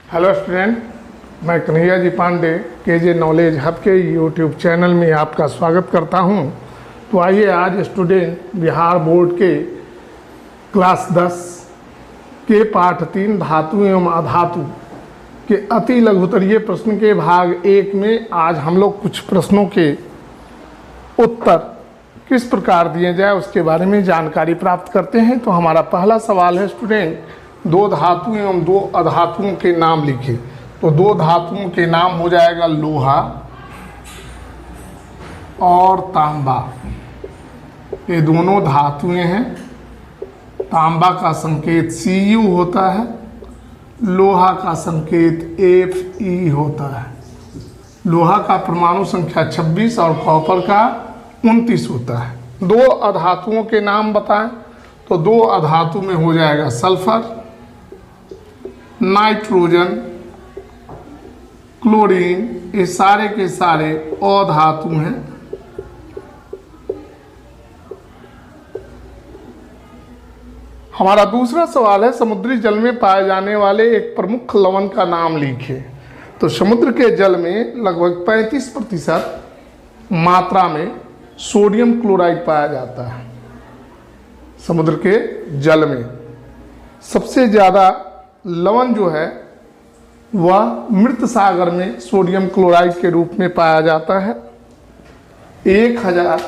Hello student, मैं Kanhaiya ji Pandey KJ knowledge hub के YouTube channel में आपका स्वागत करता हूं। तो आइए आज स्टूडेंट बिहार बोर्ड के क्लास 10 के पाठ 3 धातु एवं अधातु के अति लघुत्तरीय प्रश्न के भाग 1 में आज हम लोग कुछ प्रश्नों के उत्तर किस प्रकार दिए जाए उसके बारे में जानकारी प्राप्त करते हैं। तो हमारा पहला सवाल है स्टूडेंट, 2 धातु एवं 2 अधातुओं के नाम लिखे। तो 2 धातुओं के नाम हो जाएगा लोहा और तांबा। ये दोनों धातुएं हैं। तांबा का संकेत Cu होता है, लोहा का संकेत Fe होता है। लोहा का परमाणु संख्या 26 और कॉपर का 29 होता है। 2 अधातुओं के नाम बताएं। तो 2 अधातु में हो जाएगा सल्फर, नाइट्रोजन, क्लोरीन। ये सारे के सारे अधातु हैं। हमारा दूसरा सवाल है, समुद्री जल में पाए जाने वाले एक प्रमुख लवण का नाम लिखिए। तो समुद्र के जल में लगभग 35% मात्रा में सोडियम क्लोराइड पाया जाता है। समुद्र के जल में सबसे ज़्यादा लवण जो है वह मृत सागर में सोडियम क्लोराइड के रूप में पाया जाता है। 1000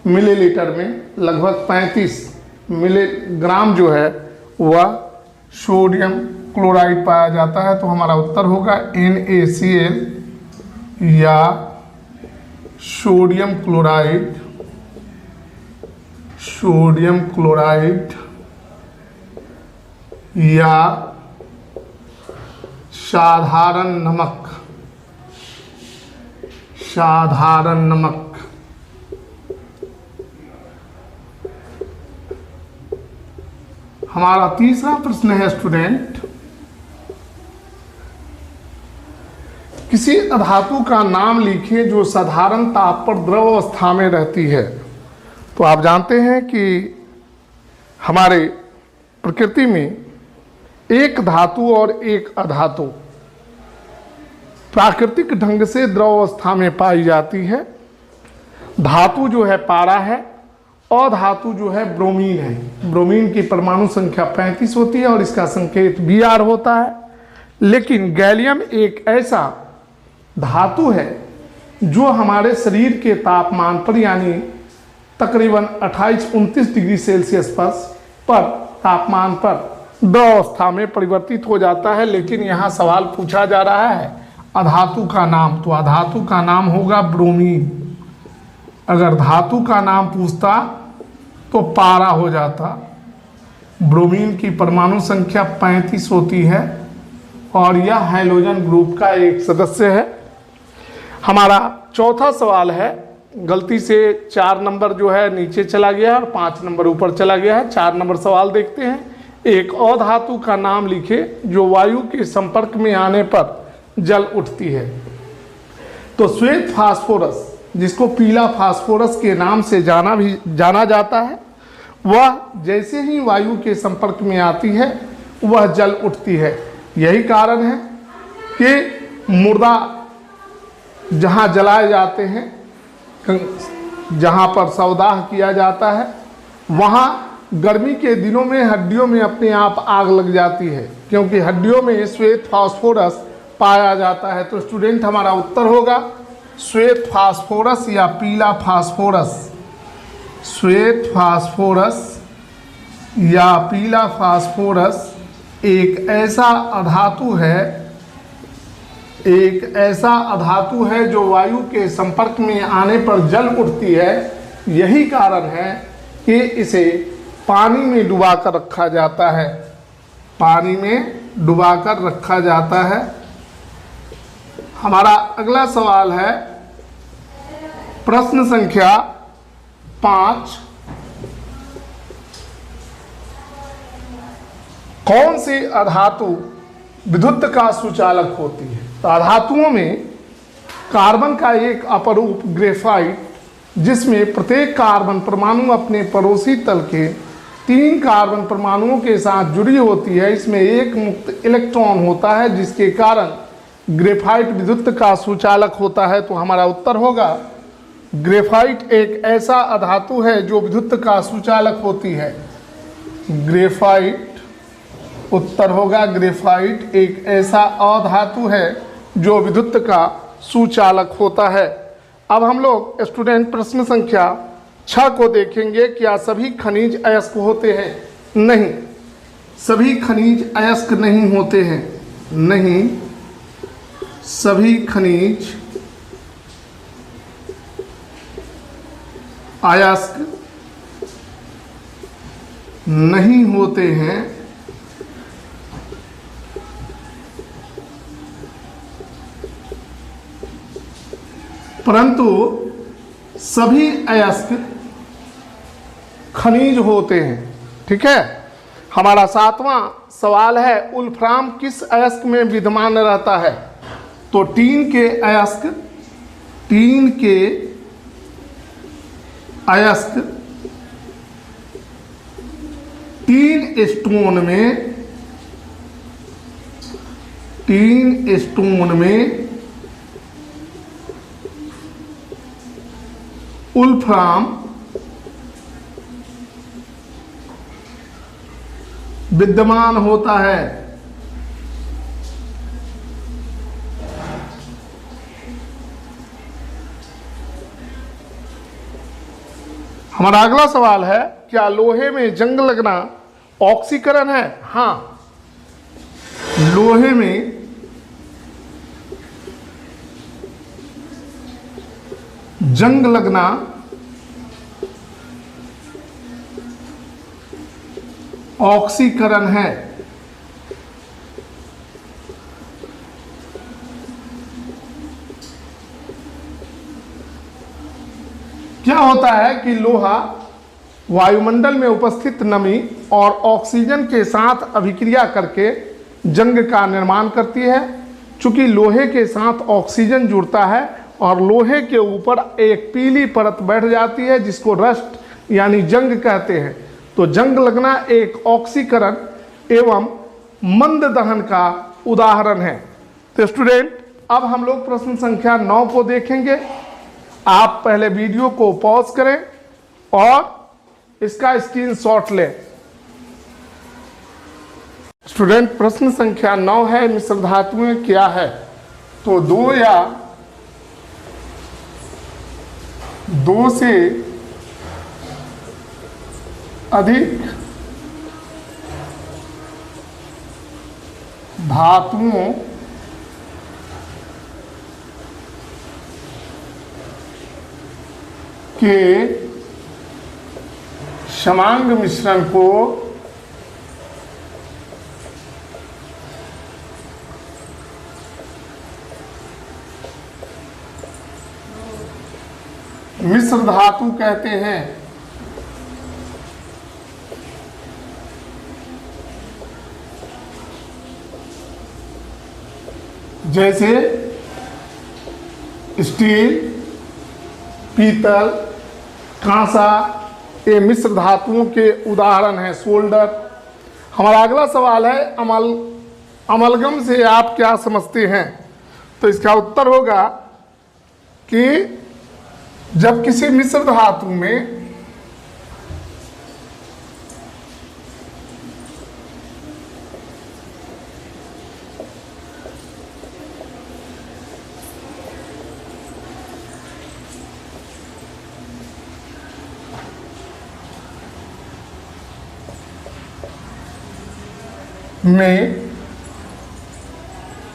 मिलीलीटर में लगभग 35 मिलीग्राम जो है वह सोडियम क्लोराइड पाया जाता है। तो हमारा उत्तर होगा NaCl या सोडियम क्लोराइड। सोडियम क्लोराइड या साधारण नमक। साधारण नमक। हमारा तीसरा प्रश्न है स्टूडेंट, किसी अधातु का नाम लिखिए जो साधारण ताप पर द्रव अवस्था में रहती है। तो आप जानते हैं कि हमारे प्रकृति में एक धातु और एक अधातु प्राकृतिक ढंग से द्रव अवस्था में पाई जाती है। धातु जो है पारा है, अधातु जो है ब्रोमीन है। ब्रोमीन की परमाणु संख्या 35 होती है और इसका संकेत Br होता है। लेकिन गैलियम एक ऐसा धातु है जो हमारे शरीर के तापमान पर यानी तकरीबन 28-29 डिग्री सेल्सियस पर तापमान पर द्रव अवस्था में परिवर्तित हो जाता है। लेकिन यहाँ सवाल पूछा जा रहा है अधातु का नाम। तो अधातु का नाम होगा ब्रोमीन। अगर धातु का नाम पूछता तो पारा हो जाता। ब्रोमीन की परमाणु संख्या 35 होती है और यह हाइड्रोजन ग्रुप का एक सदस्य है। हमारा चौथा सवाल है, गलती से 4 नंबर जो है नीचे चला गया है और 5 नंबर ऊपर चला गया है। 4 नंबर सवाल देखते हैं। एक अधातु का नाम लिखे जो वायु के संपर्क में आने पर जल उठती है। तो श्वेत फास्फोरस, जिसको पीला फास्फोरस के नाम से जाना जाता है, वह जैसे ही वायु के संपर्क में आती है वह जल उठती है। यही कारण है कि मुर्दा जहाँ जलाए जाते हैं, जहाँ पर शवदाह किया जाता है, वहाँ गर्मी के दिनों में हड्डियों में अपने आप आग लग जाती है, क्योंकि हड्डियों में श्वेत फास्फोरस पाया जाता है। तो स्टूडेंट हमारा उत्तर होगा श्वेत फास्फोरस या पीला फास्फोरस। श्वेत फास्फोरस या पीला फास्फोरस एक ऐसा अधातु है जो वायु के संपर्क में आने पर जल उठती है। यही कारण है कि इसे पानी में डुबाकर रखा जाता है। पानी में डुबाकर रखा जाता है। हमारा अगला सवाल है, प्रश्न संख्या 5, कौन सी अधातु विद्युत का सुचालक होती है। तो अधातुओं में कार्बन का एक अपरूप ग्रेफाइट, जिसमें प्रत्येक कार्बन परमाणु अपने पड़ोसी तल के 3 कार्बन परमाणुओं के साथ जुड़ी होती है, इसमें एक मुक्त इलेक्ट्रॉन होता है जिसके कारण ग्रेफाइट विद्युत का सुचालक होता है। तो हमारा उत्तर होगा ग्रेफाइट एक ऐसा अधातु है जो विद्युत का सुचालक होती है। ग्रेफाइट, उत्तर होगा ग्रेफाइट एक ऐसा अधातु है जो विद्युत का सुचालक होता है। अब हम लोग स्टूडेंट प्रश्न संख्या 6 को देखेंगे। क्या सभी खनिज अयस्क होते हैं? नहीं, सभी खनिज अयस्क नहीं होते हैं। नहीं, सभी खनिज अयस्क नहीं होते हैं। परंतु सभी अयस्क खनिज होते हैं। ठीक है। हमारा 7वां सवाल है, वुल्फ्राम किस अयस्क में विद्यमान रहता है? तो टीन के अयस्क, टीन के अयस्क टीन स्टोन में, टीन स्टोन में वुल्फ्राम विद्यमान होता है। हमारा अगला सवाल है, क्या लोहे में जंग लगना ऑक्सीकरण है? हाँ, लोहे में जंग लगना ऑक्सीकरण है। क्या होता है कि लोहा वायुमंडल में उपस्थित नमी और ऑक्सीजन के साथ अभिक्रिया करके जंग का निर्माण करती है। चूंकि लोहे के साथ ऑक्सीजन जुड़ता है और लोहे के ऊपर एक पीली परत बैठ जाती है जिसको रस्ट यानी जंग कहते हैं। तो जंग लगना एक ऑक्सीकरण एवं मंद दहन का उदाहरण है। तो स्टूडेंट, अब हम लोग प्रश्न संख्या 9 को देखेंगे। आप पहले वीडियो को पॉज करें और इसका स्क्रीनशॉट लें। स्टूडेंट, प्रश्न संख्या 9 है, मिश्र धातुएं क्या है? तो 2 या 2 से अधिक धातुओं के समांग मिश्रण को मिश्र धातु कहते हैं। जैसे स्टील, पीतल, कांसा, ये मिश्र धातुओं के उदाहरण हैं। सोल्डर। हमारा अगला सवाल है, अमलगम से आप क्या समझते हैं? तो इसका उत्तर होगा कि जब किसी मिश्र धातु में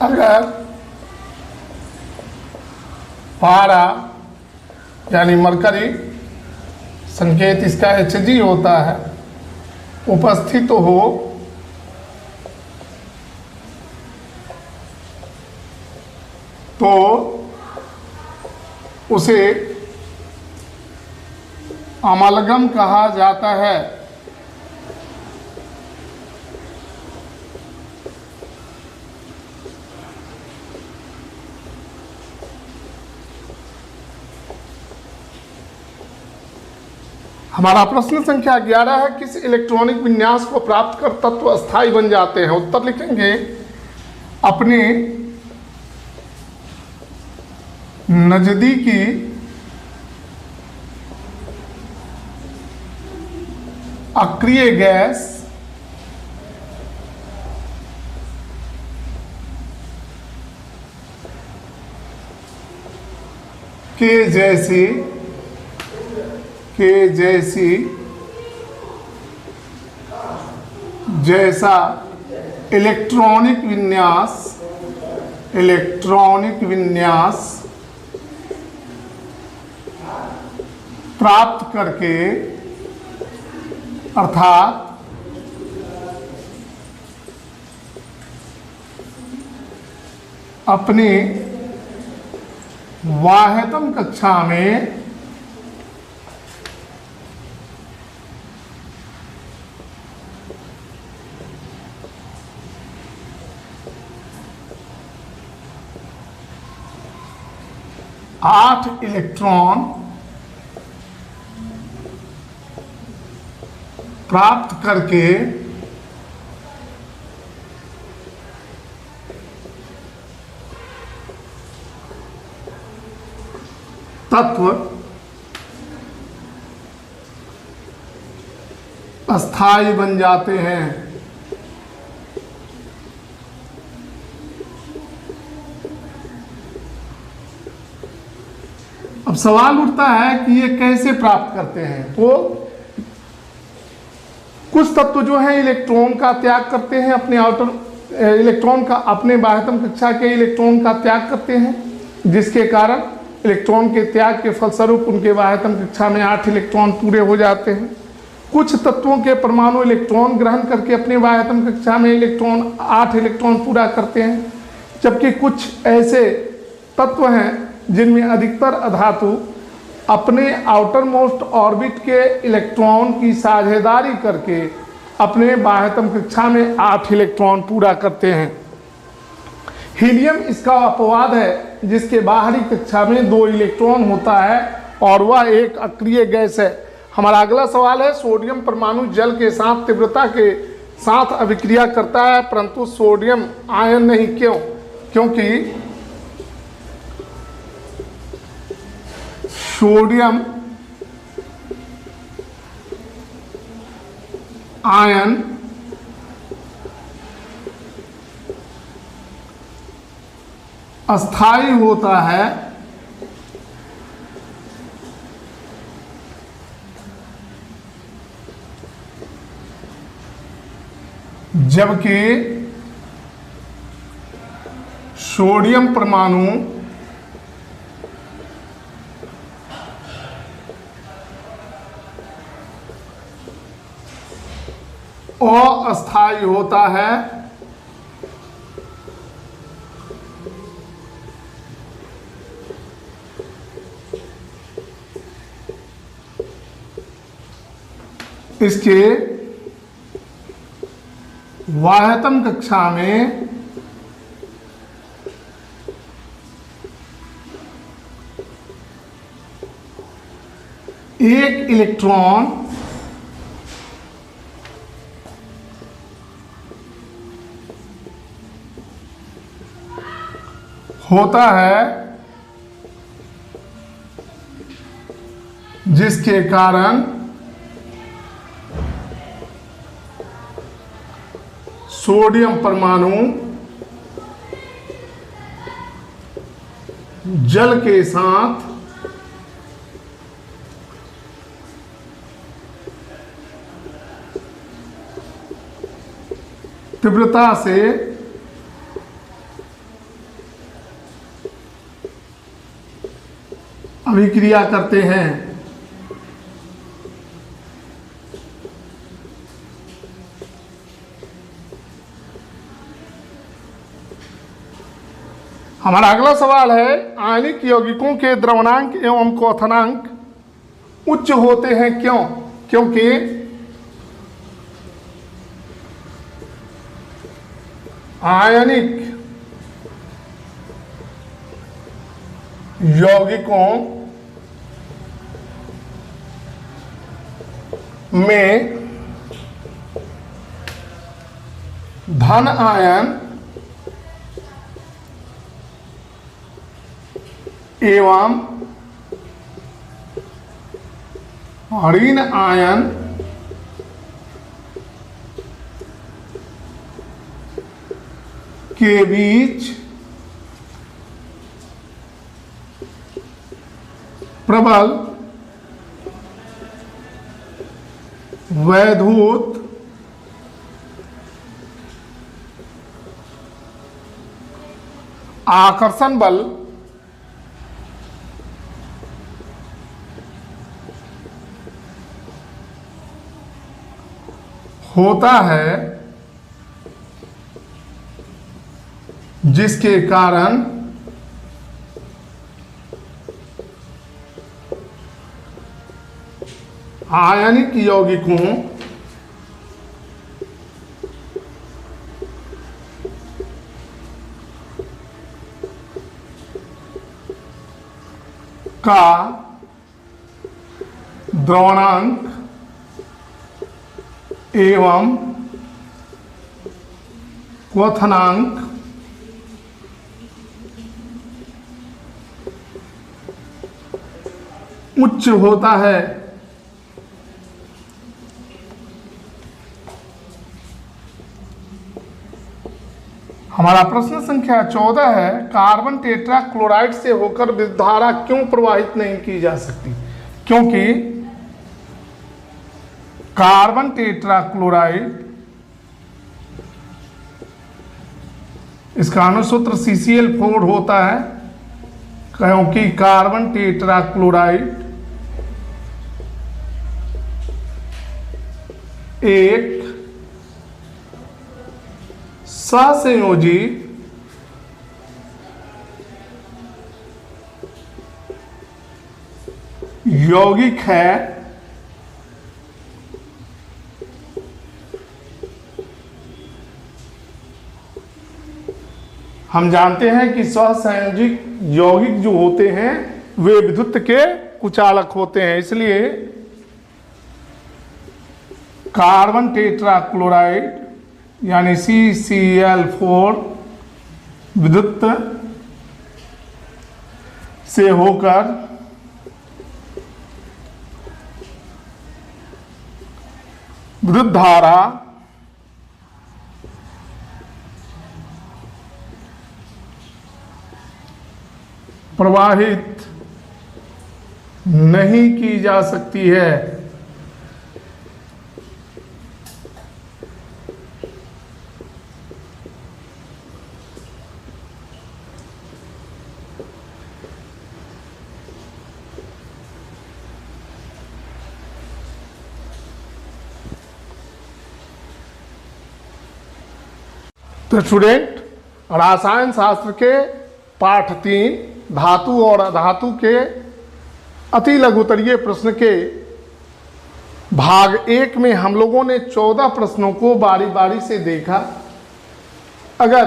अगर पारा यानी मरकरी, संकेत इसका Hg होता है, उपस्थित हो तो उसे अमलगम कहा जाता है। हमारा प्रश्न संख्या 11 है, किस इलेक्ट्रॉनिक विन्यास को प्राप्त कर तत्व अस्थायी बन जाते हैं? उत्तर लिखेंगे अपने नजदीकी अक्रिय गैस के जैसा इलेक्ट्रॉनिक विन्यास प्राप्त करके, अर्थात अपने वाह्यतम कक्षा में आठ इलेक्ट्रॉन प्राप्त करके तत्व अस्थायी बन जाते हैं। अब सवाल उठता है कि ये कैसे प्राप्त करते हैं? तो कुछ तत्व जो है इलेक्ट्रॉन का त्याग करते हैं, अपने आउटर इलेक्ट्रॉन का, अपने बाह्यतम कक्षा के इलेक्ट्रॉन का त्याग करते हैं, जिसके कारण इलेक्ट्रॉन के त्याग के फलस्वरूप उनके बाह्यतम कक्षा में 8 इलेक्ट्रॉन पूरे हो जाते हैं। कुछ तत्वों के परमाणु इलेक्ट्रॉन ग्रहण करके अपने बाह्यतम कक्षा में 8 इलेक्ट्रॉन पूरा करते हैं, जबकि कुछ ऐसे तत्व हैं जिनमें अधिकतर अधातु अपने आउटर मोस्ट ऑर्बिट के इलेक्ट्रॉन की साझेदारी करके अपने बाह्यतम कक्षा में 8 इलेक्ट्रॉन पूरा करते हैं। हीलियम इसका अपवाद है, जिसके बाहरी कक्षा में 2 इलेक्ट्रॉन होता है और वह एक अक्रिय गैस है। हमारा अगला सवाल है, सोडियम परमाणु जल के साथ तीव्रता के साथ अभिक्रिया करता है परंतु सोडियम आयन नहीं, क्यों? क्योंकि सोडियम आयन अस्थायी होता है, जबकि सोडियम परमाणु अस्थायी होता है, इसके वाह्यतम कक्षा में एक इलेक्ट्रॉन होता है, जिसके कारण सोडियम परमाणु जल के साथ तीव्रता से अभिक्रिया करते हैं। हमारा अगला सवाल है, आयनिक यौगिकों के द्रवणांक एवं क्वथनांक उच्च होते हैं, क्यों? क्योंकि आयनिक यौगिकों में धन आयन एवं ऋण आयन के बीच प्रबल वैद्युत आकर्षण बल होता है, जिसके कारण आयनिक यौगिकों का द्रवणांक एवं क्वथनांक उच्च होता है। हमारा प्रश्न संख्या 14 है, कार्बन टेट्रा क्लोराइड से होकर विद्युत धारा क्यों प्रवाहित नहीं की जा सकती? क्योंकि कार्बन टेट्रा क्लोराइड, इसका अणुसूत्र CCl4 होता है, क्योंकि कार्बन टेट्रा क्लोराइड एक सहसंयोजी यौगिक है हम जानते हैं कि सहसंयोजिक यौगिक जो होते हैं वे विद्युत के कुचालक होते हैं, इसलिए कार्बन टेट्रा क्लोराइड यानी CCl4 विद्युत से होकर विद्युत धारा प्रवाहित नहीं की जा सकती है। तो स्टूडेंट, रसायन शास्त्र के पाठ 3 धातु और अधातु के अति लघुतरीय प्रश्न के भाग 1 में हम लोगों ने 14 प्रश्नों को बारी बारी से देखा। अगर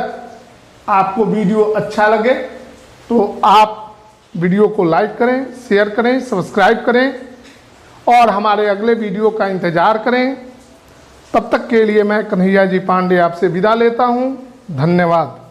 आपको वीडियो अच्छा लगे तो आप वीडियो को लाइक करें, शेयर करें, सब्सक्राइब करें और हमारे अगले वीडियो का इंतज़ार करें। तब तक के लिए मैं कन्हैया जी पांडे आपसे विदा लेता हूँ। धन्यवाद।